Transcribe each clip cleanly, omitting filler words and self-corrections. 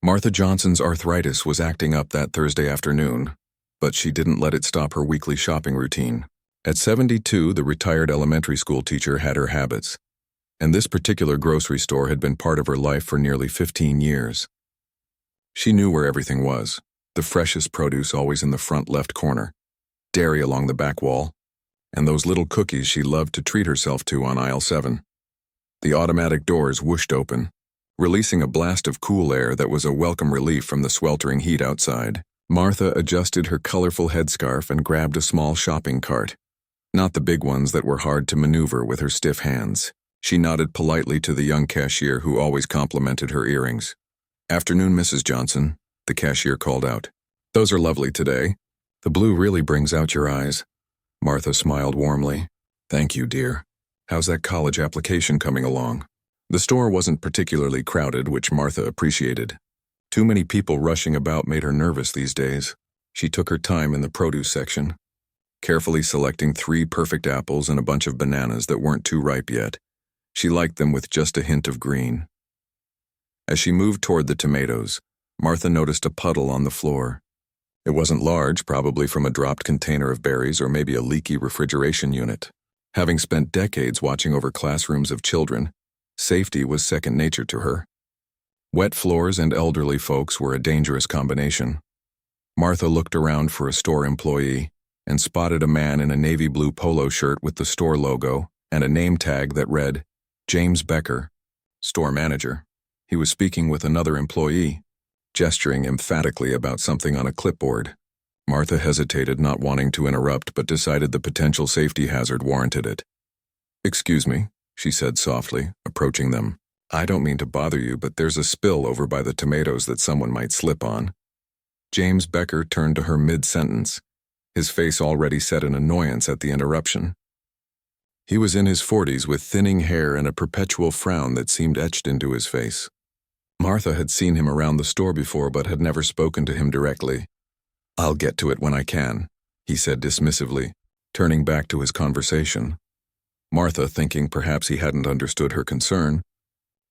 Martha Johnson's arthritis was acting up that Thursday afternoon, but she didn't let it stop her weekly shopping routine. At 72, the retired elementary school teacher had her habits, and this particular grocery store had been part of her life for nearly 15 years. She knew where everything was, the freshest produce always in the front left corner, dairy along the back wall, and those little cookies she loved to treat herself to on aisle 7. The automatic doors whooshed open, releasing a blast of cool air that was a welcome relief from the sweltering heat outside. Martha adjusted her colorful headscarf and grabbed a small shopping cart. Not the big ones that were hard to maneuver with her stiff hands. She nodded politely to the young cashier who always complimented her earrings. "Afternoon, Mrs. Johnson," the cashier called out. "Those are lovely today. The blue really brings out your eyes." Martha smiled warmly. "Thank you, dear. How's that college application coming along?" The store wasn't particularly crowded, which Martha appreciated. Too many people rushing about made her nervous these days. She took her time in the produce section, carefully selecting 3 perfect apples and a bunch of bananas that weren't too ripe yet. She liked them with just a hint of green. As she moved toward the tomatoes, Martha noticed a puddle on the floor. It wasn't large, probably from a dropped container of berries or maybe a leaky refrigeration unit. Having spent decades watching over classrooms of children, safety was second nature to her. Wet floors and elderly folks were a dangerous combination. Martha looked around for a store employee and spotted a man in a navy blue polo shirt with the store logo and a name tag that read, James Becker, store manager. He was speaking with another employee, gesturing emphatically about something on a clipboard. Martha hesitated, not wanting to interrupt, but decided the potential safety hazard warranted it. "Excuse me," she said softly, approaching them. "I don't mean to bother you, but there's a spill over by the tomatoes that someone might slip on." James Becker turned to her mid-sentence, his face already set in annoyance at the interruption. He was in his 40s with thinning hair and a perpetual frown that seemed etched into his face. Martha had seen him around the store before but had never spoken to him directly. "I'll get to it when I can," he said dismissively, turning back to his conversation. Martha, thinking perhaps he hadn't understood her concern,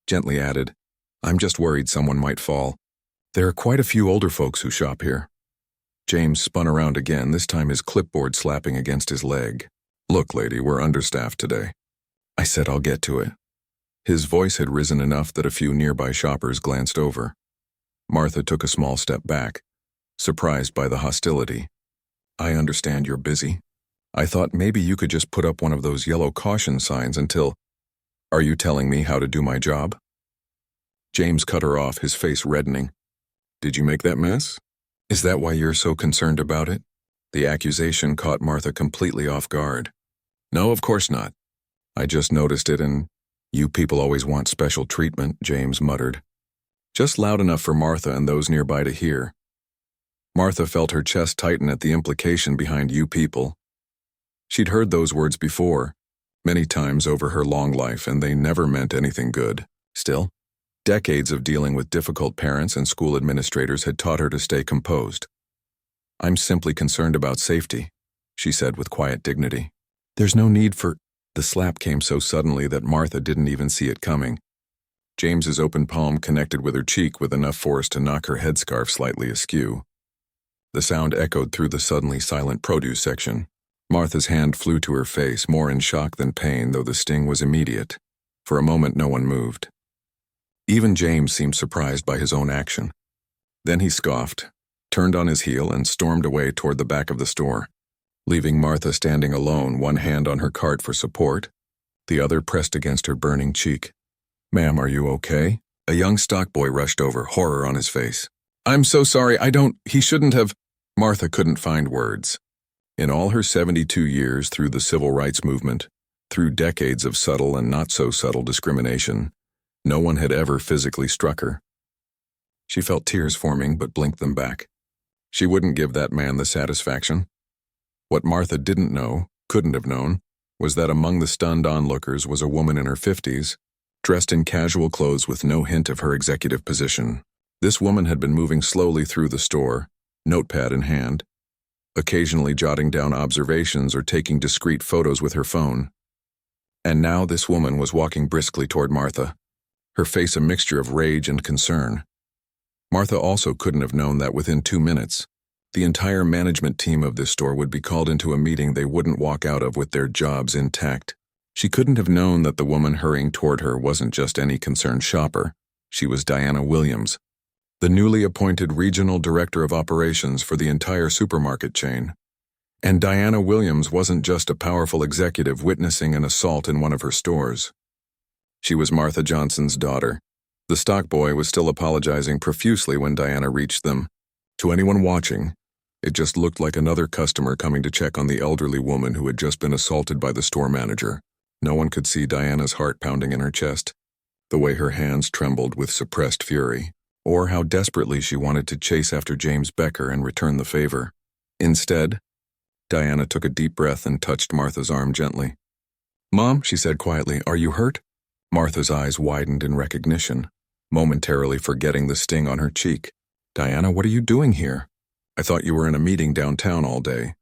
gently added, "I'm just worried someone might fall. There are quite a few older folks who shop here." James spun around again, this time his clipboard slapping against his leg. "Look, lady, we're understaffed today." I said I'll get to it. His voice had risen enough that a few nearby shoppers glanced over. Martha took a small step back, surprised by the hostility. "I understand you're busy. I thought maybe you could just put up one of those yellow caution signs until... Are you telling me how to do my job?" James cut her off, his face reddening. "Did you make that mess? Is that why you're so concerned about it?" The accusation caught Martha completely off guard. "No, of course not. I just noticed it and you people always want special treatment," James muttered. Just loud enough for Martha and those nearby to hear. Martha felt her chest tighten at the implication behind "you people." She'd heard those words before, many times over her long life, and they never meant anything good. Still, decades of dealing with difficult parents and school administrators had taught her to stay composed. "I'm simply concerned about safety," she said with quiet dignity. "There's no need for..." The slap came so suddenly that Martha didn't even see it coming. James's open palm connected with her cheek with enough force to knock her headscarf slightly askew. The sound echoed through the suddenly silent produce section. Martha's hand flew to her face, more in shock than pain, though the sting was immediate. For a moment no one moved. Even James seemed surprised by his own action. Then he scoffed, turned on his heel, and stormed away toward the back of the store, leaving Martha standing alone, one hand on her cart for support, the other pressed against her burning cheek. "Ma'am, are you okay?" A young stock boy rushed over, horror on his face. "I'm so sorry, he shouldn't have..." Martha couldn't find words. In all her 72 years through the civil rights movement, through decades of subtle and not so subtle discrimination, no one had ever physically struck her. She felt tears forming but blinked them back. She wouldn't give that man the satisfaction. What Martha didn't know, couldn't have known, was that among the stunned onlookers was a woman in her 50s, dressed in casual clothes with no hint of her executive position. This woman had been moving slowly through the store, notepad in hand, occasionally jotting down observations or taking discreet photos with her phone. And now this woman was walking briskly toward Martha, her face a mixture of rage and concern. Martha also couldn't have known that within 2 minutes, the entire management team of this store would be called into a meeting they wouldn't walk out of with their jobs intact. She couldn't have known that the woman hurrying toward her wasn't just any concerned shopper. She was Diana Williams, the newly appointed regional director of operations for the entire supermarket chain. And Diana Williams wasn't just a powerful executive witnessing an assault in one of her stores. She was Martha Johnson's daughter. The stock boy was still apologizing profusely when Diana reached them. To anyone watching, it just looked like another customer coming to check on the elderly woman who had just been assaulted by the store manager. No one could see Diana's heart pounding in her chest, the way her hands trembled with suppressed fury, or how desperately she wanted to chase after James Becker and return the favor. Instead, Diana took a deep breath and touched Martha's arm gently. "Mom," she said quietly, "are you hurt?" Martha's eyes widened in recognition, momentarily forgetting the sting on her cheek. "Diana, what are you doing here? I thought you were in a meeting downtown all day."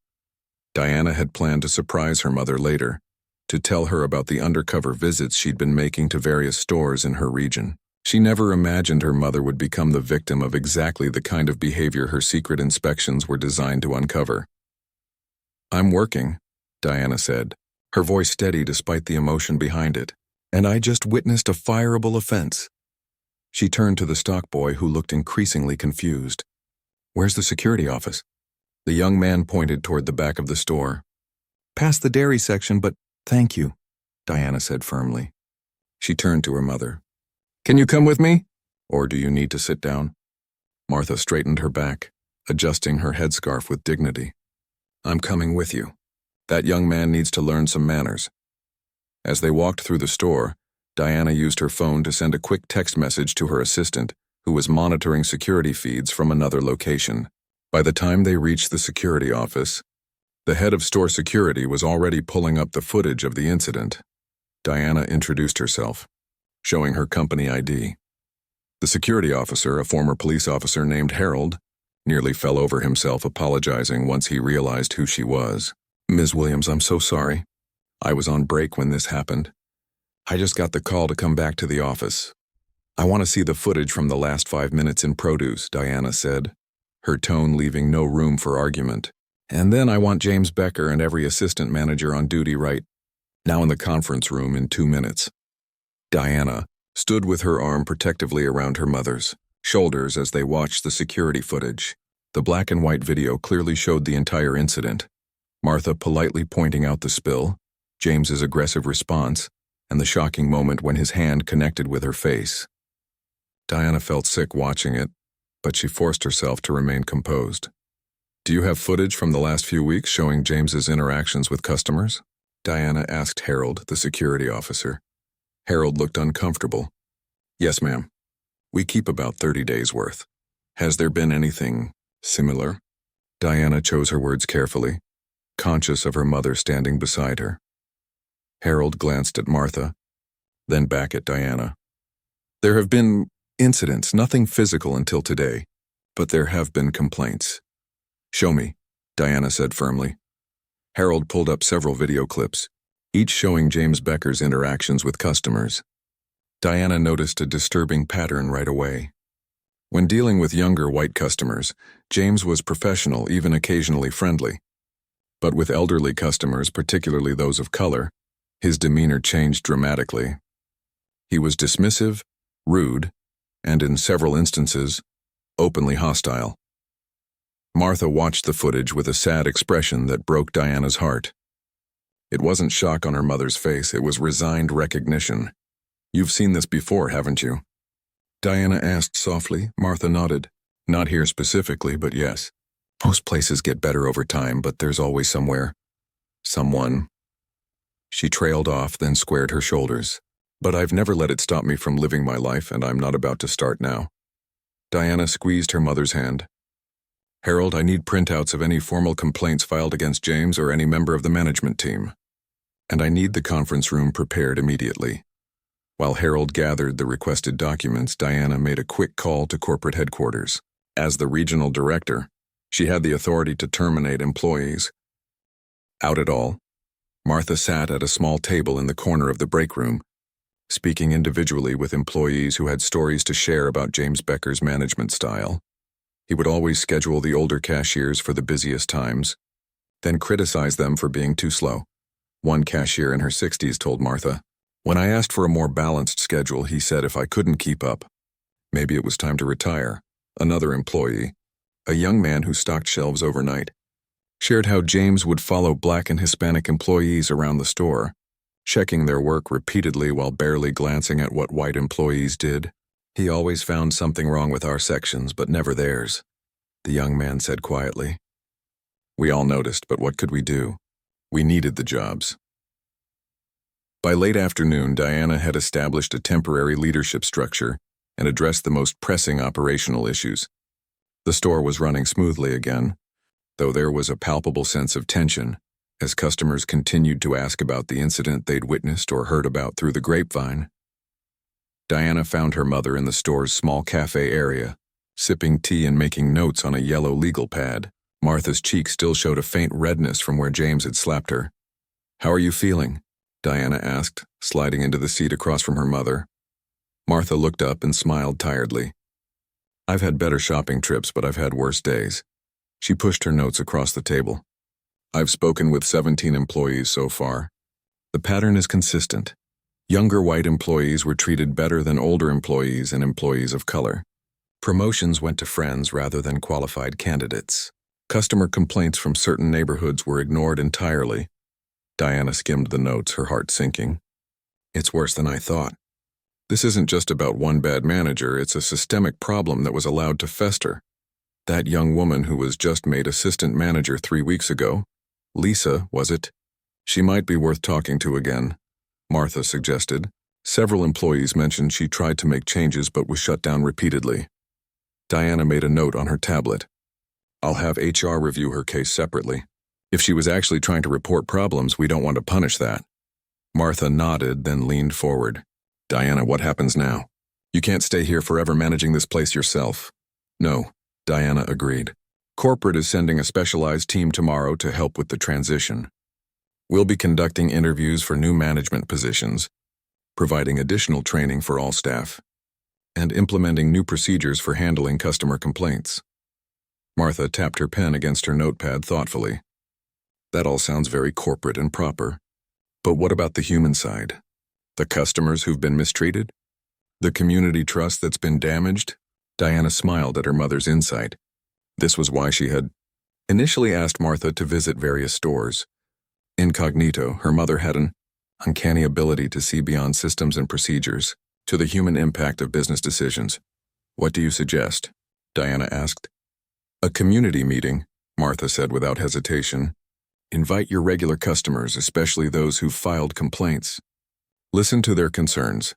Diana had planned to surprise her mother later, to tell her about the undercover visits she'd been making to various stores in her region. She never imagined her mother would become the victim of exactly the kind of behavior her secret inspections were designed to uncover. "I'm working," Diana said, her voice steady despite the emotion behind it. "And I just witnessed a fireable offense." She turned to the stock boy, who looked increasingly confused. "Where's the security office?" The young man pointed toward the back of the store. "Past the dairy section, but thank you," Diana said firmly. She turned to her mother. "Can you come with me? Or do you need to sit down?" Martha straightened her back, adjusting her headscarf with dignity. "I'm coming with you. That young man needs to learn some manners." As they walked through the store, Diana used her phone to send a quick text message to her assistant, who was monitoring security feeds from another location. By the time they reached the security office, the head of store security was already pulling up the footage of the incident. Diana introduced herself, showing her company ID. The security officer, a former police officer named Harold, nearly fell over himself apologizing once he realized who she was. "Ms. Williams, I'm so sorry. I was on break when this happened. I just got the call to come back to the office. I want to see the footage from the last 5 minutes in produce," Diana said, her tone leaving no room for argument. "And then I want James Becker and every assistant manager on duty right now in the conference room in 2 minutes. Diana stood with her arm protectively around her mother's shoulders as they watched the security footage. The black and white video clearly showed the entire incident. Martha politely pointing out the spill, James's aggressive response, and the shocking moment when his hand connected with her face. Diana felt sick watching it, but she forced herself to remain composed. "Do you have footage from the last few weeks showing James's interactions with customers?" Diana asked Harold, the security officer. Harold looked uncomfortable. "Yes, ma'am. We keep about 30 days' worth. Has there been anything similar?" Diana chose her words carefully, conscious of her mother standing beside her. Harold glanced at Martha, then back at Diana. "There have been incidents, nothing physical until today, but there have been complaints." "Show me," Diana said firmly. Harold pulled up several video clips, each showing James Becker's interactions with customers. Diana noticed a disturbing pattern right away. When dealing with younger white customers, James was professional, even occasionally friendly. But with elderly customers, particularly those of color, his demeanor changed dramatically. He was dismissive, rude, and in several instances, openly hostile. Martha watched the footage with a sad expression that broke Diana's heart. It wasn't shock on her mother's face, it was resigned recognition. "You've seen this before, haven't you?" Diana asked softly. Martha nodded. "Not here specifically, but yes. Most places get better over time, but there's always someone." She trailed off, then squared her shoulders. "But I've never let it stop me from living my life, and I'm not about to start now." Diana squeezed her mother's hand. "Harold, I need printouts of any formal complaints filed against James or any member of the management team. And I need the conference room prepared immediately." While Harold gathered the requested documents, Diana made a quick call to corporate headquarters. As the regional director, she had the authority to terminate employees. Out it all, Martha sat at a small table in the corner of the break room, speaking individually with employees who had stories to share about James Becker's management style. He would always schedule the older cashiers for the busiest times, then criticize them for being too slow. One cashier in her 60s told Martha, "When I asked for a more balanced schedule, he said if I couldn't keep up, maybe it was time to retire." Another employee, a young man who stocked shelves overnight, shared how James would follow Black and Hispanic employees around the store, checking their work repeatedly while barely glancing at what white employees did. "He always found something wrong with our sections, but never theirs," the young man said quietly. We all noticed, but what could we do? We needed the jobs. By late afternoon, Diana had established a temporary leadership structure and addressed the most pressing operational issues. The store was running smoothly again, though there was a palpable sense of tension as customers continued to ask about the incident they'd witnessed or heard about through the grapevine. Diana found her mother in the store's small cafe area, sipping tea and making notes on a yellow legal pad. Martha's cheek still showed a faint redness from where James had slapped her. "How are you feeling?" Diana asked, sliding into the seat across from her mother. Martha looked up and smiled tiredly. "I've had better shopping trips, but I've had worse days." She pushed her notes across the table. "I've spoken with 17 employees so far. The pattern is consistent. Younger white employees were treated better than older employees and employees of color. Promotions went to friends rather than qualified candidates. Customer complaints from certain neighborhoods were ignored entirely." Diana skimmed the notes, her heart sinking. "It's worse than I thought. This isn't just about one bad manager, it's a systemic problem that was allowed to fester. That young woman who was just made assistant manager 3 weeks ago, Lisa, was it? She might be worth talking to again," Martha suggested. Several employees mentioned she tried to make changes but was shut down repeatedly. Diana made a note on her tablet. "I'll have HR review her case separately. If she was actually trying to report problems, we don't want to punish that." Martha nodded, then leaned forward. "Diana, what happens now? You can't stay here forever managing this place yourself." "No," Diana agreed. "Corporate is sending a specialized team tomorrow to help with the transition. We'll be conducting interviews for new management positions, providing additional training for all staff, and implementing new procedures for handling customer complaints." Martha tapped her pen against her notepad thoughtfully. "That all sounds very corporate and proper. But what about the human side? The customers who've been mistreated? The community trust that's been damaged?" Diana smiled at her mother's insight. This was why she had initially asked Martha to visit various stores. Incognito, her mother had an uncanny ability to see beyond systems and procedures to the human impact of business decisions. "What do you suggest?" Diana asked. "A community meeting," Martha said without hesitation. "Invite your regular customers, especially those who've filed complaints. Listen to their concerns.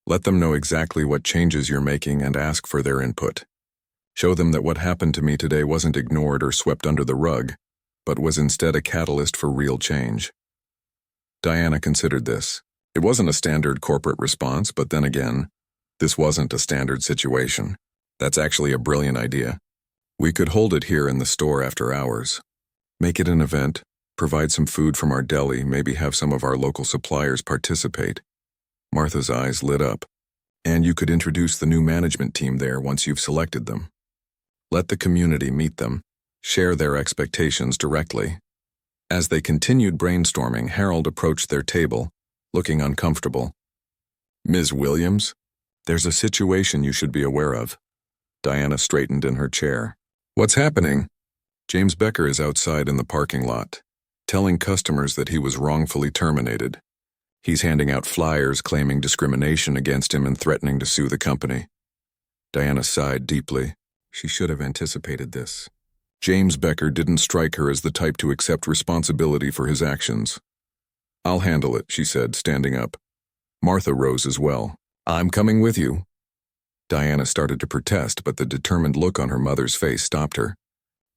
Let them know exactly what changes you're making and ask for their input. Show them that what happened to me today wasn't ignored or swept under the rug, but was instead a catalyst for real change." Diana considered this. It wasn't a standard corporate response, but then again, this wasn't a standard situation. "That's actually a brilliant idea. We could hold it here in the store after hours. Make it an event, provide some food from our deli, maybe have some of our local suppliers participate." Martha's eyes lit up. "And you could introduce the new management team there once you've selected them. Let the community meet them, share their expectations directly." As they continued brainstorming, Harold approached their table, looking uncomfortable. "Ms. Williams, there's a situation you should be aware of." Diana straightened in her chair. "What's happening?" "James Becker is outside in the parking lot, telling customers that he was wrongfully terminated. He's handing out flyers claiming discrimination against him and threatening to sue the company." Diana sighed deeply. She should have anticipated this. James Becker didn't strike her as the type to accept responsibility for his actions. "I'll handle it," she said, standing up. Martha rose as well. "I'm coming with you." Diana started to protest, but the determined look on her mother's face stopped her.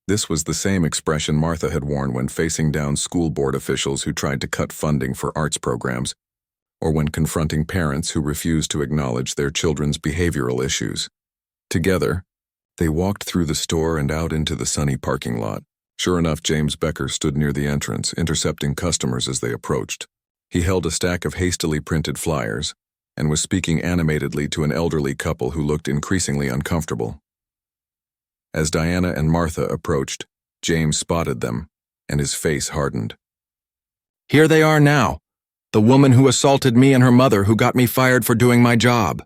This was the same expression Martha had worn when facing down school board officials who tried to cut funding for arts programs, or when confronting parents who refused to acknowledge their children's behavioral issues. Together, they walked through the store and out into the sunny parking lot. Sure enough, James Becker stood near the entrance, intercepting customers as they approached. He held a stack of hastily printed flyers, and was speaking animatedly to an elderly couple who looked increasingly uncomfortable. As Diana and Martha approached, James spotted them, and his face hardened. "Here they are now. The woman who assaulted me and her mother who got me fired for doing my job,"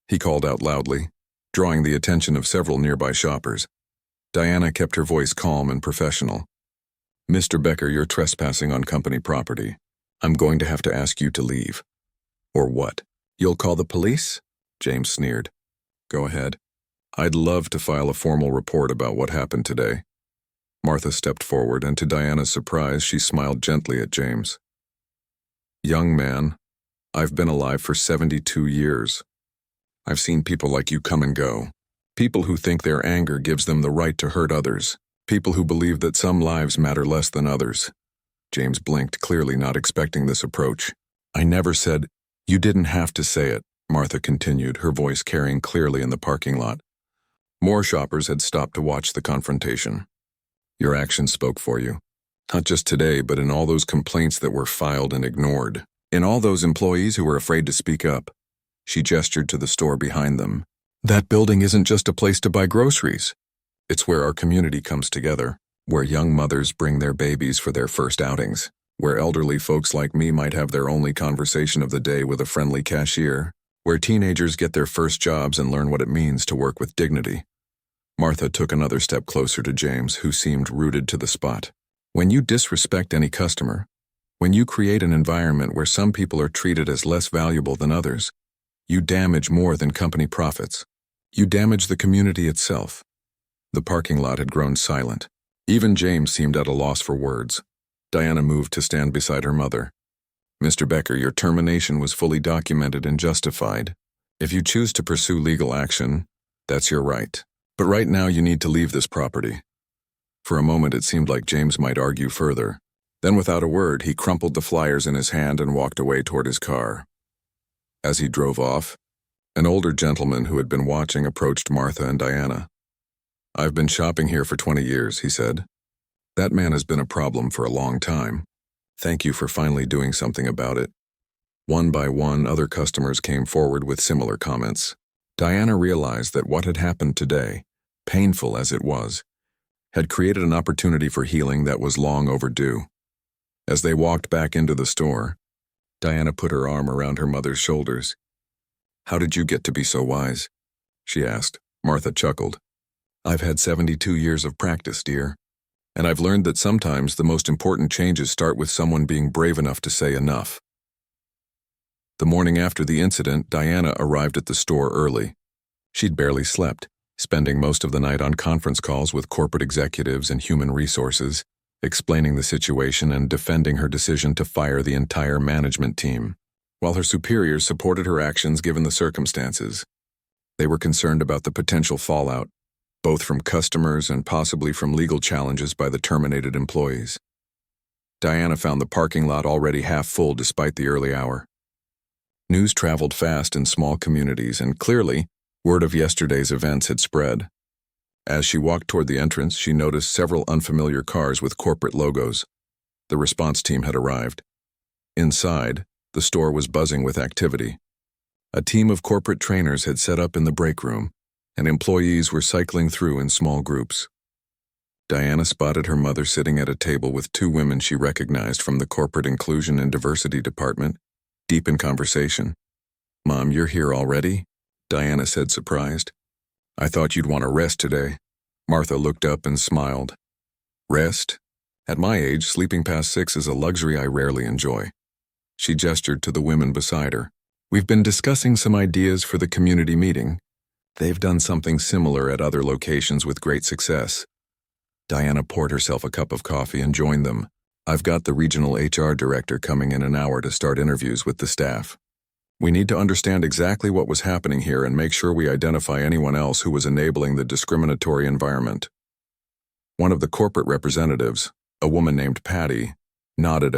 he called out loudly, drawing the attention of several nearby shoppers. Diana kept her voice calm and professional. "Mr. Becker, you're trespassing on company property. I'm going to have to ask you to leave." "Or what? You'll call the police?" James sneered. "Go ahead. I'd love to file a formal report about what happened today." Martha stepped forward, and to Diana's surprise, she smiled gently at James. "Young man, I've been alive for 72 years. I've seen people like you come and go. People who think their anger gives them the right to hurt others. People who believe that some lives matter less than others." James blinked, clearly not expecting this approach. "I never said—" "You didn't have to say it," Martha continued, her voice carrying clearly in the parking lot. More shoppers had stopped to watch the confrontation. "Your actions spoke for you. Not just today, but in all those complaints that were filed and ignored. In all those employees who were afraid to speak up." She gestured to the store behind them. "That building isn't just a place to buy groceries. It's where our community comes together, where young mothers bring their babies for their first outings, where elderly folks like me might have their only conversation of the day with a friendly cashier, where teenagers get their first jobs and learn what it means to work with dignity." Martha took another step closer to James, who seemed rooted to the spot. "When you disrespect any customer, when you create an environment where some people are treated as less valuable than others, you damage more than company profits. You damage the community itself." The parking lot had grown silent. Even James seemed at a loss for words. Diana moved to stand beside her mother. "Mr. Becker, your termination was fully documented and justified. If you choose to pursue legal action, that's your right. But right now you need to leave this property." For a moment it seemed like James might argue further. Then without a word, he crumpled the flyers in his hand and walked away toward his car. As he drove off, an older gentleman who had been watching approached Martha and Diana. "I've been shopping here for 20 years, he said. "That man has been a problem for a long time. Thank you for finally doing something about it." One by one, other customers came forward with similar comments. Diana realized that what had happened today, painful as it was, had created an opportunity for healing that was long overdue. As they walked back into the store, Diana put her arm around her mother's shoulders. "How did you get to be so wise?" she asked. Martha chuckled. "I've had 72 years of practice, dear. And I've learned that sometimes the most important changes start with someone being brave enough to say enough." The morning after the incident, Diana arrived at the store early. She'd barely slept, spending most of the night on conference calls with corporate executives and human resources, explaining the situation and defending her decision to fire the entire management team, while her superiors supported her actions given the circumstances. They were concerned about the potential fallout, both from customers and possibly from legal challenges by the terminated employees. Diana found the parking lot already half full despite the early hour. News traveled fast in small communities, and clearly, word of yesterday's events had spread. As she walked toward the entrance, she noticed several unfamiliar cars with corporate logos. The response team had arrived. Inside, the store was buzzing with activity. A team of corporate trainers had set up in the break room, and employees were cycling through in small groups. Diana spotted her mother sitting at a table with two women she recognized from the Corporate Inclusion and Diversity Department, deep in conversation. "Mom, you're here already?" Diana said, surprised. "I thought you'd want to rest today." Martha looked up and smiled. "Rest? At my age, sleeping past 6 is a luxury I rarely enjoy." She gestured to the women beside her. "We've been discussing some ideas for the community meeting. They've done something similar at other locations with great success." Diana poured herself a cup of coffee and joined them. "I've got the regional HR director coming in an hour to start interviews with the staff. We need to understand exactly what was happening here and make sure we identify anyone else who was enabling the discriminatory environment." One of the corporate representatives, a woman named Patty, nodded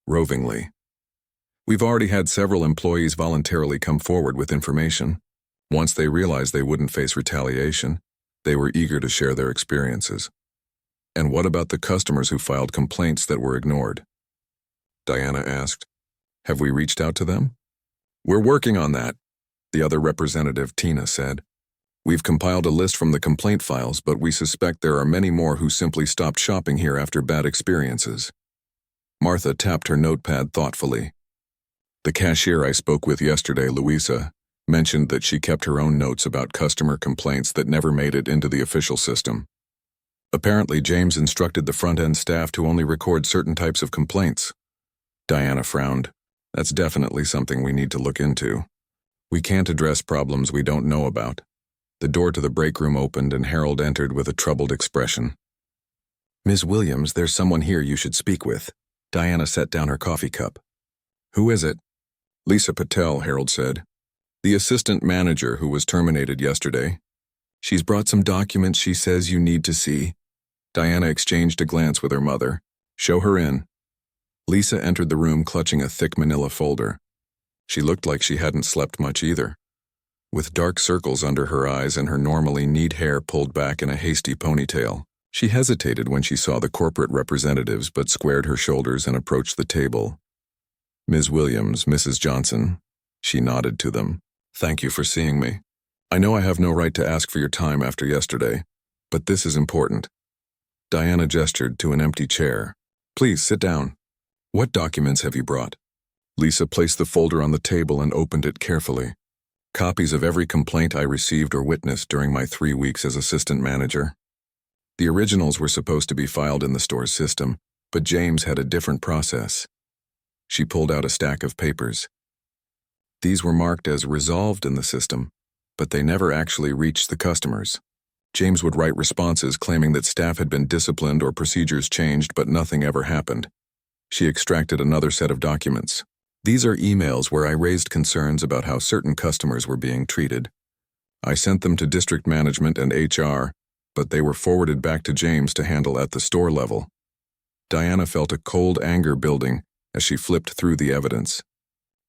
rovingly. "We've already had several employees voluntarily come forward with information. Once they realized they wouldn't face retaliation, they were eager to share their experiences." "And what about the customers who filed complaints that were ignored?" Diana asked. "Have we reached out to them?" We're working on that, the other representative, Tina, said. We've compiled a list from the complaint files, but we suspect there are many more who simply stopped shopping here after bad experiences. Martha tapped her notepad thoughtfully. The cashier I spoke with yesterday, Louisa, mentioned that she kept her own notes about customer complaints that never made it into the official system. Apparently, James instructed the front-end staff to only record certain types of complaints. Diana frowned. That's definitely something we need to look into. We can't address problems we don't know about. The door to the break room opened and Harold entered with a troubled expression. Ms. Williams, there's someone here you should speak with. Diana set down her coffee cup. Who is it? Lisa Patel, Harold said. The assistant manager who was terminated yesterday. She's brought some documents she says you need to see. Diana exchanged a glance with her mother. Show her in. Lisa entered the room clutching a thick manila folder. She looked like she hadn't slept much either. With dark circles under her eyes and her normally neat hair pulled back in a hasty ponytail, she hesitated when she saw the corporate representatives but squared her shoulders and approached the table. Ms. Williams, Mrs. Johnson. She nodded to them. Thank you for seeing me. I know I have no right to ask for your time after yesterday, but this is important. Diana gestured to an empty chair. Please sit down. What documents have you brought? Lisa placed the folder on the table and opened it carefully. Copies of every complaint I received or witnessed during my 3 weeks as assistant manager. The originals were supposed to be filed in the store's system, but James had a different process. She pulled out a stack of papers. These were marked as resolved in the system, but they never actually reached the customers. James would write responses claiming that staff had been disciplined or procedures changed, but nothing ever happened. She extracted another set of documents. These are emails where I raised concerns about how certain customers were being treated. I sent them to district management and HR, but they were forwarded back to James to handle at the store level. Diana felt a cold anger building as she flipped through the evidence.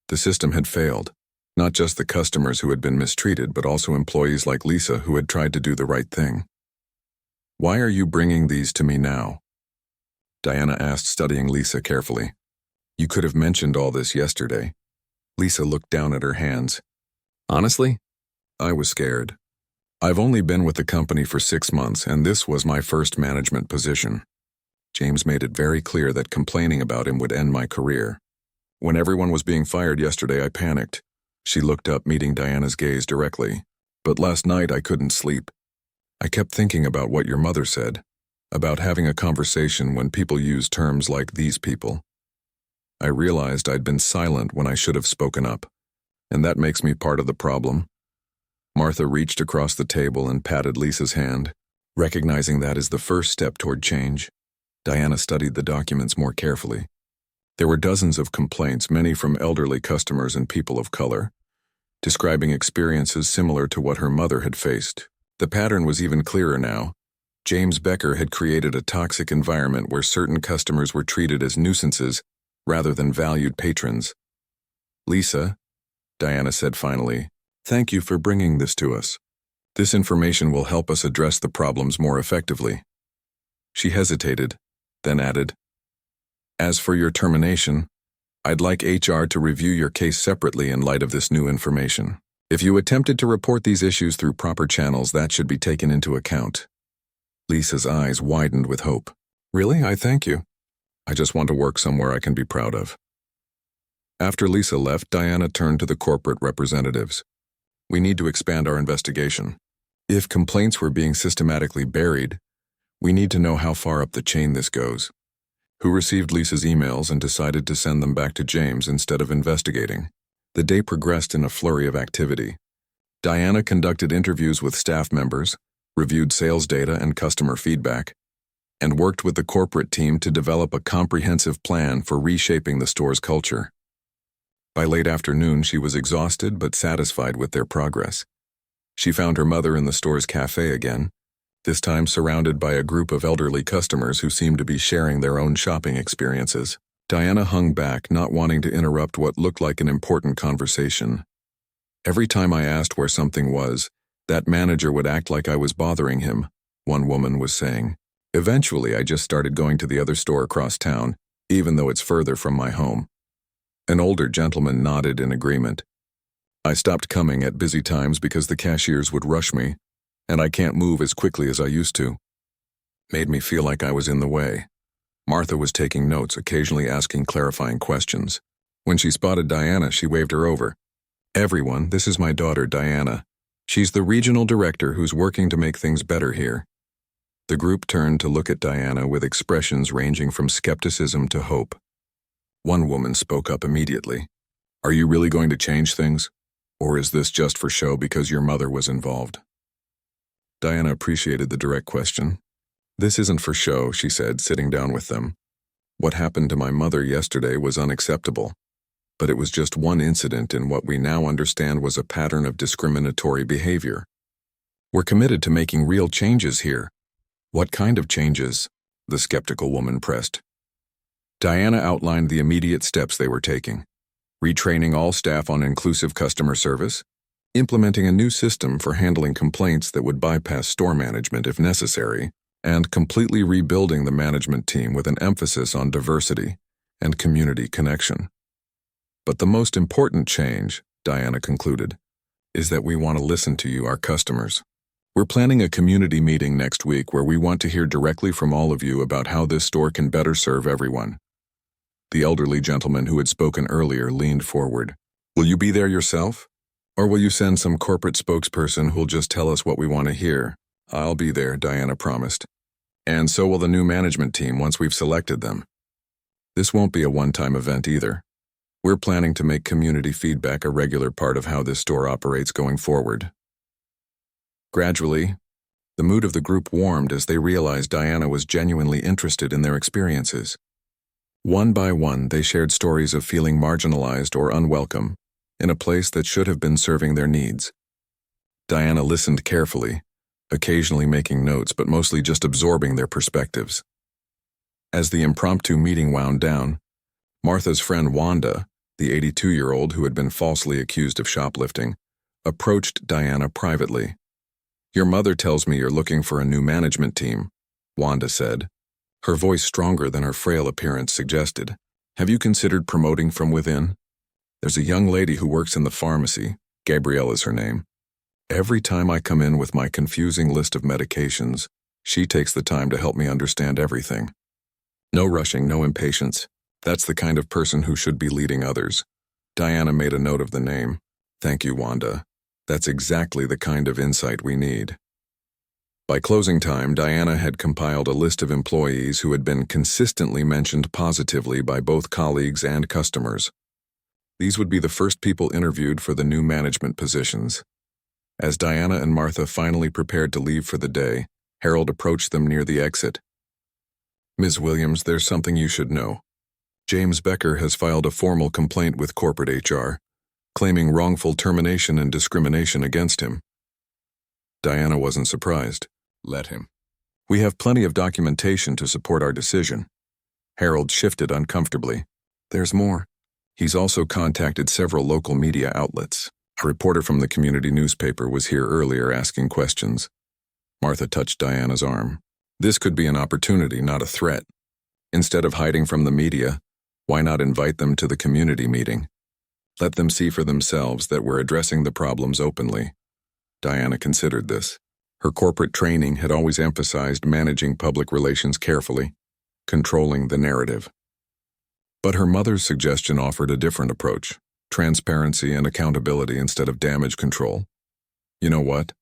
The system had failed. Not just the customers who had been mistreated, but also employees like Lisa who had tried to do the right thing. Why are you bringing these to me now? Diana asked, studying Lisa carefully. You could have mentioned all this yesterday. Lisa looked down at her hands. Honestly, I was scared. I've only been with the company for 6 months, and this was my first management position. James made it very clear that complaining about him would end my career. When everyone was being fired yesterday, I panicked. She looked up, meeting Diana's gaze directly. But last night I couldn't sleep. I kept thinking about what your mother said, about having a conversation when people use terms like these people. I realized I'd been silent when I should have spoken up, and that makes me part of the problem. Martha reached across the table and patted Lisa's hand, recognizing that as the first step toward change. Diana studied the documents more carefully. There were dozens of complaints, many from elderly customers and people of color, describing experiences similar to what her mother had faced. The pattern was even clearer now. James Becker had created a toxic environment where certain customers were treated as nuisances rather than valued patrons. Lisa, Diana said finally, thank you for bringing this to us. This information will help us address the problems more effectively. She hesitated, then added, as for your termination, I'd like HR to review your case separately in light of this new information. If you attempted to report these issues through proper channels, that should be taken into account. Lisa's eyes widened with hope. Really? I thank you. I just want to work somewhere I can be proud of. After Lisa left, Diana turned to the corporate representatives. We need to expand our investigation. If complaints were being systematically buried, we need to know how far up the chain this goes. Who received Lisa's emails and decided to send them back to James instead of investigating? The day progressed in a flurry of activity. Diana conducted interviews with staff members, reviewed sales data and customer feedback, and worked with the corporate team to develop a comprehensive plan for reshaping the store's culture. By late afternoon, she was exhausted but satisfied with their progress. She found her mother in the store's cafe again, this time surrounded by a group of elderly customers who seemed to be sharing their own shopping experiences. Diana hung back, not wanting to interrupt what looked like an important conversation. Every time I asked where something was, that manager would act like I was bothering him, one woman was saying. Eventually, I just started going to the other store across town, even though it's further from my home. An older gentleman nodded in agreement. I stopped coming at busy times because the cashiers would rush me, and I can't move as quickly as I used to. Made me feel like I was in the way. Martha was taking notes, occasionally asking clarifying questions. When she spotted Diana, she waved her over. "Everyone, this is my daughter, Diana. She's the regional director who's working to make things better here." The group turned to look at Diana with expressions ranging from skepticism to hope. One woman spoke up immediately. "Are you really going to change things? Or is this just for show because your mother was involved?" Diana appreciated the direct question. "This isn't for show," she said, sitting down with them. "What happened to my mother yesterday was unacceptable. But it was just one incident in what we now understand was a pattern of discriminatory behavior. We're committed to making real changes here." "What kind of changes?" the skeptical woman pressed. Diana outlined the immediate steps they were taking: retraining all staff on inclusive customer service, implementing a new system for handling complaints that would bypass store management if necessary, and completely rebuilding the management team with an emphasis on diversity and community connection. "But the most important change," Diana concluded, "is that we want to listen to you, our customers. We're planning a community meeting next week where we want to hear directly from all of you about how this store can better serve everyone." The elderly gentleman who had spoken earlier leaned forward. "Will you be there yourself? Or will you send some corporate spokesperson who'll just tell us what we want to hear?" "I'll be there," Diana promised. "And so will the new management team once we've selected them." This won't be a one-time event either. We're planning to make community feedback a regular part of how this store operates going forward. Gradually, the mood of the group warmed as they realized Diana was genuinely interested in their experiences. One by one, they shared stories of feeling marginalized or unwelcome in a place that should have been serving their needs. Diana listened carefully, occasionally making notes but mostly just absorbing their perspectives. As the impromptu meeting wound down, Martha's friend Wanda, the 82-year-old who had been falsely accused of shoplifting, approached Diana privately. "Your mother tells me you're looking for a new management team," Wanda said, her voice stronger than her frail appearance suggested. "Have you considered promoting from within? There's a young lady who works in the pharmacy, Gabrielle is her name. Every time I come in with my confusing list of medications, she takes the time to help me understand everything. No rushing, no impatience. That's the kind of person who should be leading others." Diana made a note of the name. "Thank you, Wanda. That's exactly the kind of insight we need." By closing time, Diana had compiled a list of employees who had been consistently mentioned positively by both colleagues and customers. These would be the first people interviewed for the new management positions. As Diana and Martha finally prepared to leave for the day, Harold approached them near the exit. "Ms. Williams, there's something you should know. James Becker has filed a formal complaint with corporate HR, claiming wrongful termination and discrimination against him." Diana wasn't surprised. "Let him. We have plenty of documentation to support our decision." Harold shifted uncomfortably. "There's more. He's also contacted several local media outlets. A reporter from the community newspaper was here earlier asking questions." Martha touched Diana's arm. "This could be an opportunity, not a threat. Instead of hiding from the media, why not invite them to the community meeting? Let them see for themselves that we're addressing the problems openly." Diana considered this. Her corporate training had always emphasized managing public relations carefully, controlling the narrative. But her mother's suggestion offered a different approach: transparency and accountability instead of damage control. "You know what?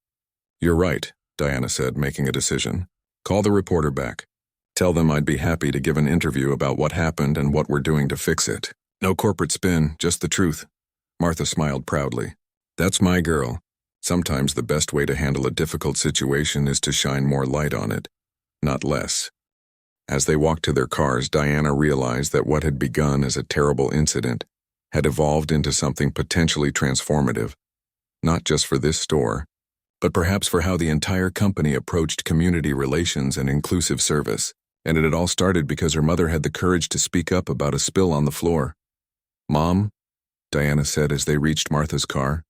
You're right," Diana said, making a decision. "Call the reporter back. Tell them I'd be happy to give an interview about what happened and what we're doing to fix it. No corporate spin, just the truth." Martha smiled proudly. "That's my girl. Sometimes the best way to handle a difficult situation is to shine more light on it, not less." As they walked to their cars, Diana realized that what had begun as a terrible incident had evolved into something potentially transformative, not just for this store, but perhaps for how the entire company approached community relations and inclusive service. And it had all started because her mother had the courage to speak up about a spill on the floor. "Mom," Diana said as they reached Martha's car,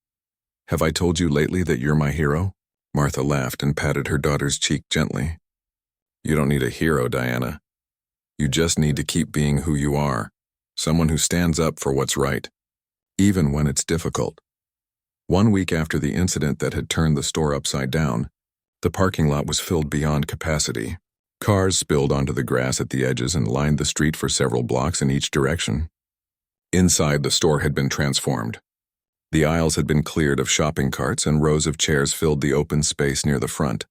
"have I told you lately that you're my hero?" Martha laughed and patted her daughter's cheek gently. "You don't need a hero, Diana. You just need to keep being who you are, someone who stands up for what's right, even when it's difficult." 1 week after the incident that had turned the store upside down, the parking lot was filled beyond capacity. Cars spilled onto the grass at the edges and lined the street for several blocks in each direction. Inside, the store had been transformed. The aisles had been cleared of shopping carts and rows of chairs filled the open space near the front.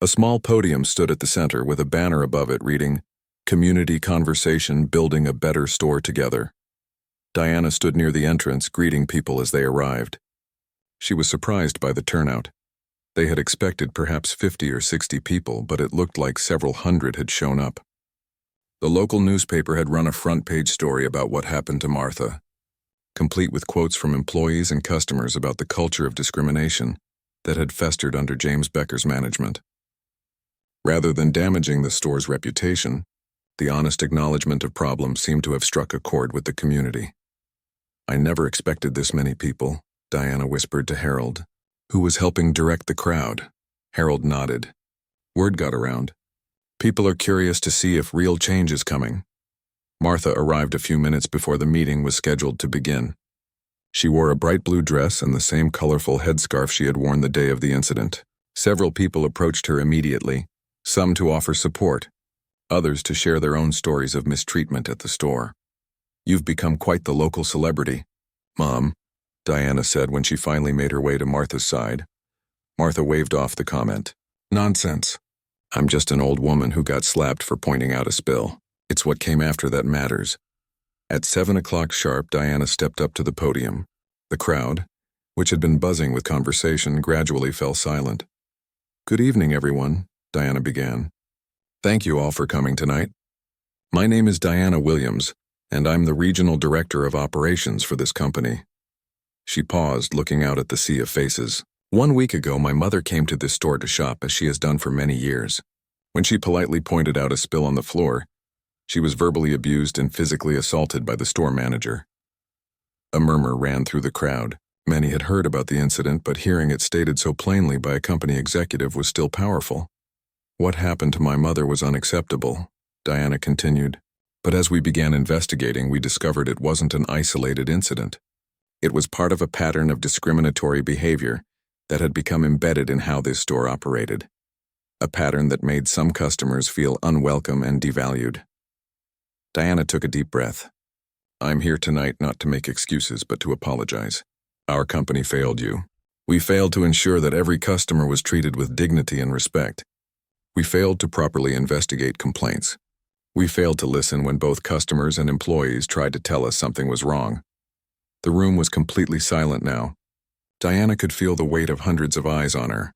A small podium stood at the center with a banner above it reading, "Community Conversation Building a Better Store Together." Diana stood near the entrance, greeting people as they arrived. She was surprised by the turnout. They had expected perhaps 50 or 60 people, but it looked like several hundred had shown up. The local newspaper had run a front-page story about what happened to Martha, complete with quotes from employees and customers about the culture of discrimination that had festered under James Becker's management. Rather than damaging the store's reputation, the honest acknowledgement of problems seemed to have struck a chord with the community. "I never expected this many people," Diana whispered to Harold, who was helping direct the crowd. Harold nodded. "Word got around. People are curious to see if real change is coming." Martha arrived a few minutes before the meeting was scheduled to begin. She wore a bright blue dress and the same colorful headscarf she had worn the day of the incident. Several people approached her immediately, some to offer support, others to share their own stories of mistreatment at the store. "You've become quite the local celebrity, Mom," Diana said when she finally made her way to Martha's side. Martha waved off the comment. "Nonsense. I'm just an old woman who got slapped for pointing out a spill. It's what came after that matters." At 7 o'clock sharp, Diana stepped up to the podium. The crowd, which had been buzzing with conversation, gradually fell silent. "Good evening, everyone," Diana began. "Thank you all for coming tonight. My name is Diana Williams, and I'm the Regional Director of Operations for this company." She paused, looking out at the sea of faces. "1 week ago, my mother came to this store to shop, as she has done for many years. When she politely pointed out a spill on the floor, she was verbally abused and physically assaulted by the store manager." A murmur ran through the crowd. Many had heard about the incident, but hearing it stated so plainly by a company executive was still powerful. "What happened to my mother was unacceptable," Diana continued. "But as we began investigating, we discovered it wasn't an isolated incident. It was part of a pattern of discriminatory behavior that had become embedded in how this store operated. A pattern that made some customers feel unwelcome and devalued." Diana took a deep breath. "I'm here tonight not to make excuses, but to apologize. Our company failed you. We failed to ensure that every customer was treated with dignity and respect. We failed to properly investigate complaints. We failed to listen when both customers and employees tried to tell us something was wrong." The room was completely silent now. Diana could feel the weight of hundreds of eyes on her.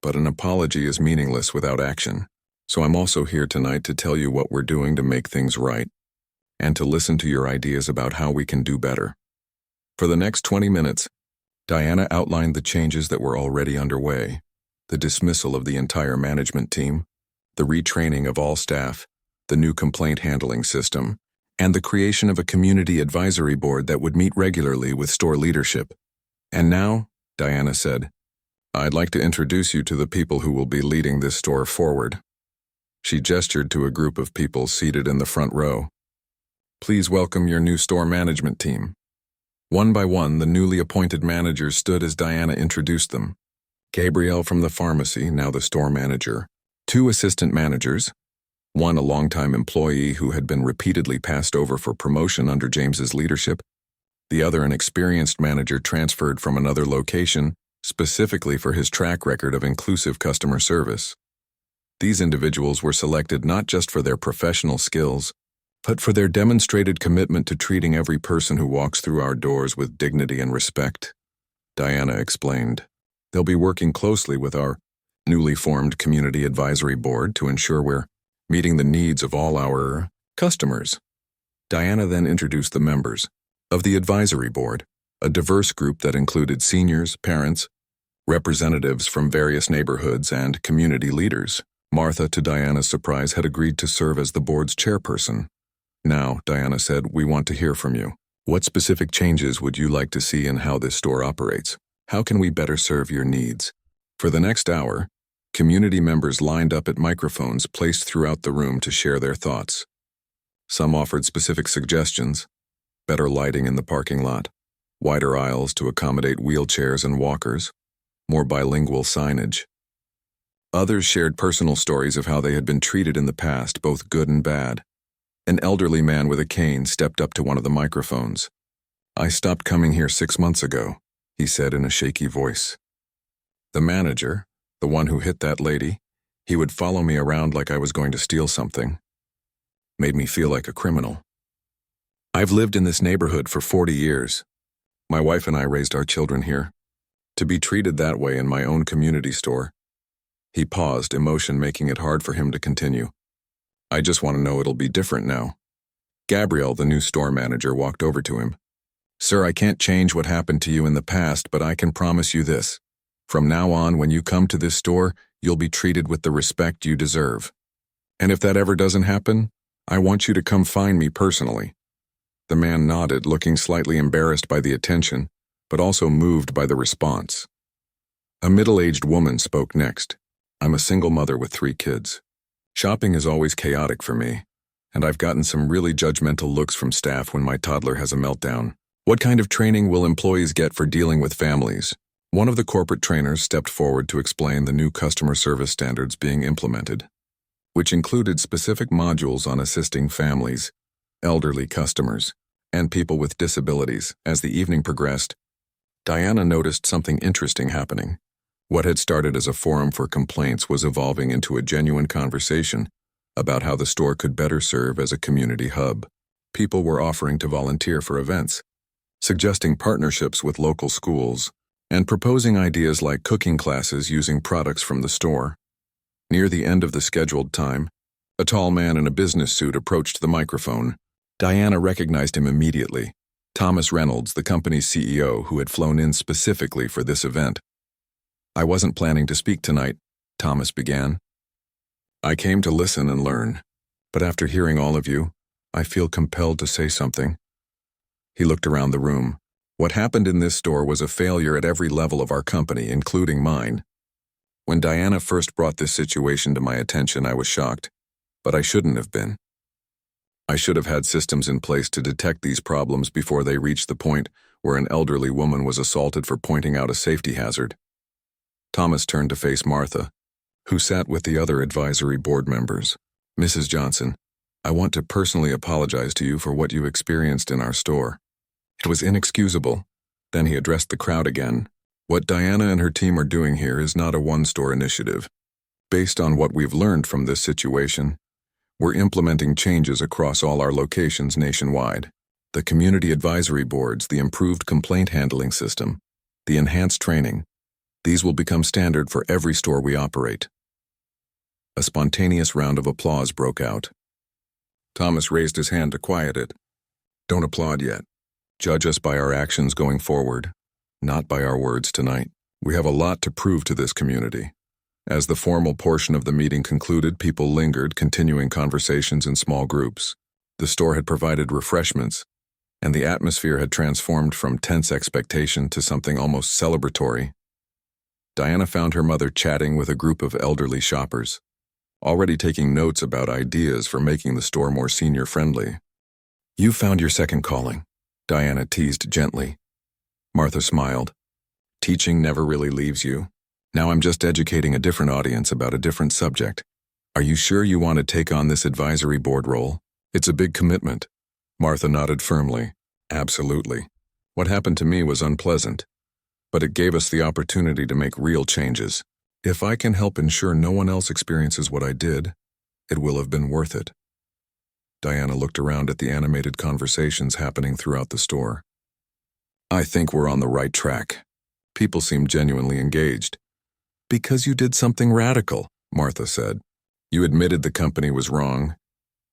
But an apology is meaningless without action. So I'm also here tonight to tell you what we're doing to make things right, and to listen to your ideas about how we can do better. For the next 20 minutes, Diana outlined the changes that were already underway: the dismissal of the entire management team, the retraining of all staff, the new complaint handling system, and the creation of a community advisory board that would meet regularly with store leadership. "And now," Diana said, "I'd like to introduce you to the people who will be leading this store forward." She gestured to a group of people seated in the front row. "Please welcome your new store management team." One by one, the newly appointed managers stood as Diana introduced them. Gabrielle from the pharmacy, now the store manager, 2 assistant managers, one a longtime employee who had been repeatedly passed over for promotion under James's leadership, the other an experienced manager transferred from another location specifically for his track record of inclusive customer service. These individuals were selected not just for their professional skills, but for their demonstrated commitment to treating every person who walks through our doors with dignity and respect. Diana explained. They'll be working closely with our newly formed Community Advisory Board to ensure we're meeting the needs of all our customers. Diana then introduced the members of the Advisory Board, a diverse group that included seniors, parents, representatives from various neighborhoods, and community leaders. Martha, to Diana's surprise, had agreed to serve as the board's chairperson. "Now," Diana said, "we want to hear from you. What specific changes would you like to see in how this store operates? How can we better serve your needs?" For the next hour, community members lined up at microphones placed throughout the room to share their thoughts. Some offered specific suggestions: better lighting in the parking lot, wider aisles to accommodate wheelchairs and walkers, more bilingual signage. Others shared personal stories of how they had been treated in the past, both good and bad. An elderly man with a cane stepped up to one of the microphones. "I stopped coming here 6 months ago," he said in a shaky voice. "The manager, the one who hit that lady, he would follow me around like I was going to steal something. Made me feel like a criminal. I've lived in this neighborhood for 40 years. My wife and I raised our children here. To be treated that way in my own community store." He paused, emotion making it hard for him to continue. "I just want to know it'll be different now." Gabrielle, the new store manager, walked over to him. "Sir, I can't change what happened to you in the past, but I can promise you this. From now on, when you come to this store, you'll be treated with the respect you deserve. And if that ever doesn't happen, I want you to come find me personally." The man nodded, looking slightly embarrassed by the attention, but also moved by the response. A middle-aged woman spoke next. "I'm a single mother with 3 kids. Shopping is always chaotic for me, and I've gotten some really judgmental looks from staff when my toddler has a meltdown. What kind of training will employees get for dealing with families?" One of the corporate trainers stepped forward to explain the new customer service standards being implemented, which included specific modules on assisting families, elderly customers, and people with disabilities. As the evening progressed, Diana noticed something interesting happening. What had started as a forum for complaints was evolving into a genuine conversation about how the store could better serve as a community hub. People were offering to volunteer for events, suggesting partnerships with local schools, and proposing ideas like cooking classes using products from the store. Near the end of the scheduled time, a tall man in a business suit approached the microphone. Diana recognized him immediately. Thomas Reynolds, the company's CEO, who had flown in specifically for this event. "I wasn't planning to speak tonight," Thomas began. "I came to listen and learn, but after hearing all of you, I feel compelled to say something." He looked around the room. "What happened in this store was a failure at every level of our company, including mine. When Diana first brought this situation to my attention, I was shocked, but I shouldn't have been. I should have had systems in place to detect these problems before they reached the point where an elderly woman was assaulted for pointing out a safety hazard." Thomas turned to face Martha, who sat with the other advisory board members. "Mrs. Johnson, I want to personally apologize to you for what you experienced in our store. It was inexcusable." Then he addressed the crowd again. "What Diana and her team are doing here is not a one-store initiative. Based on what we've learned from this situation, we're implementing changes across all our locations nationwide. The community advisory boards, the improved complaint handling system, the enhanced training, these will become standard for every store we operate." A spontaneous round of applause broke out. Thomas raised his hand to quiet it. "Don't applaud yet. Judge us by our actions going forward, not by our words tonight. We have a lot to prove to this community." As the formal portion of the meeting concluded, people lingered, continuing conversations in small groups. The store had provided refreshments, and the atmosphere had transformed from tense expectation to something almost celebratory. Diana found her mother chatting with a group of elderly shoppers, already taking notes about ideas for making the store more senior-friendly. "You found your second calling," Diana teased gently. Martha smiled. "Teaching never really leaves you. Now I'm just educating a different audience about a different subject. Are you sure you want to take on this advisory board role? It's a big commitment." Martha nodded firmly. "Absolutely. What happened to me was unpleasant, but it gave us the opportunity to make real changes. If I can help ensure no one else experiences what I did, it will have been worth it." Diana looked around at the animated conversations happening throughout the store. "I think we're on the right track. People seem genuinely engaged." "Because you did something radical," Martha said. "You admitted the company was wrong,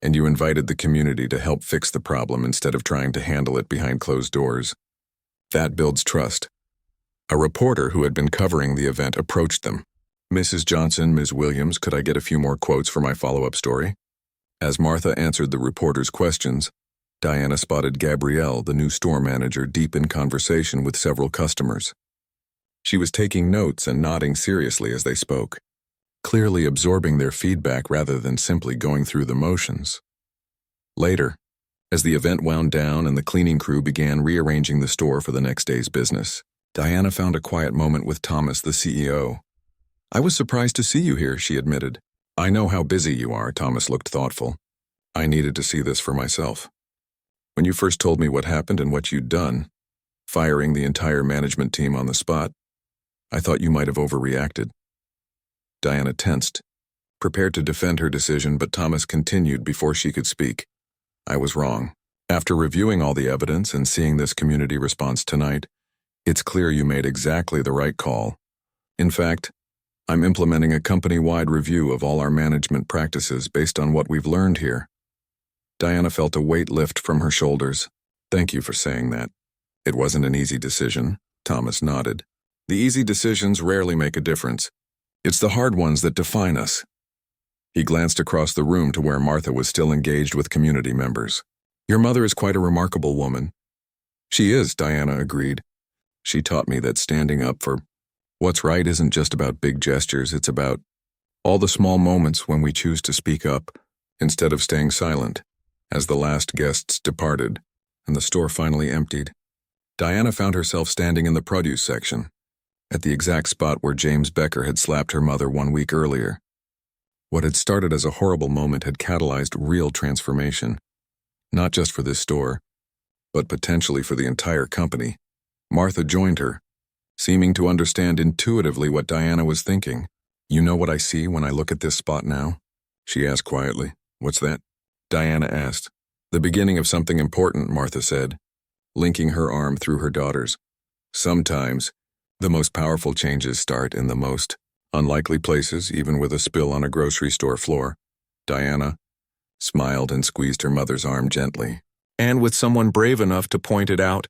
and you invited the community to help fix the problem instead of trying to handle it behind closed doors. That builds trust." A reporter who had been covering the event approached them. "Mrs. Johnson, Ms. Williams, could I get a few more quotes for my follow-up story?" As Martha answered the reporter's questions, Diana spotted Gabrielle, the new store manager, deep in conversation with several customers. She was taking notes and nodding seriously as they spoke, clearly absorbing their feedback rather than simply going through the motions. Later, As the event wound down and the cleaning crew began rearranging the store for the next day's business, Diana found a quiet moment with Thomas, the CEO. "I was surprised to see you here," she admitted. "I know how busy you are," Thomas looked thoughtful. "I needed to see this for myself. When you first told me what happened and what you'd done, firing the entire management team on the spot, I thought you might have overreacted." Diana tensed, prepared to defend her decision, but Thomas continued before she could speak. "I was wrong. After reviewing all the evidence and seeing this community response tonight, it's clear you made exactly the right call. In fact, I'm implementing a company-wide review of all our management practices based on what we've learned here." Diana felt a weight lift from her shoulders. "Thank you for saying that. It wasn't an easy decision," Thomas nodded. "The easy decisions rarely make a difference. It's the hard ones that define us." He glanced across the room to where Martha was still engaged with community members. "Your mother is quite a remarkable woman." "She is," Diana agreed. "She taught me that standing up for what's right isn't just about big gestures, it's about all the small moments when we choose to speak up instead of staying silent." As the last guests departed and the store finally emptied, Diana found herself standing in the produce section, at the exact spot where James Becker had slapped her mother 1 week earlier. What had started as a horrible moment had catalyzed real transformation, not just for this store, but potentially for the entire company. Martha joined her, seeming to understand intuitively what Diana was thinking. "You know what I see when I look at this spot now?" she asked quietly. "What's that?" Diana asked. "The beginning of something important," Martha said, linking her arm through her daughter's. "Sometimes, the most powerful changes start in the most unlikely places, even with a spill on a grocery store floor." Diana smiled and squeezed her mother's arm gently. "And with someone brave enough to point it out."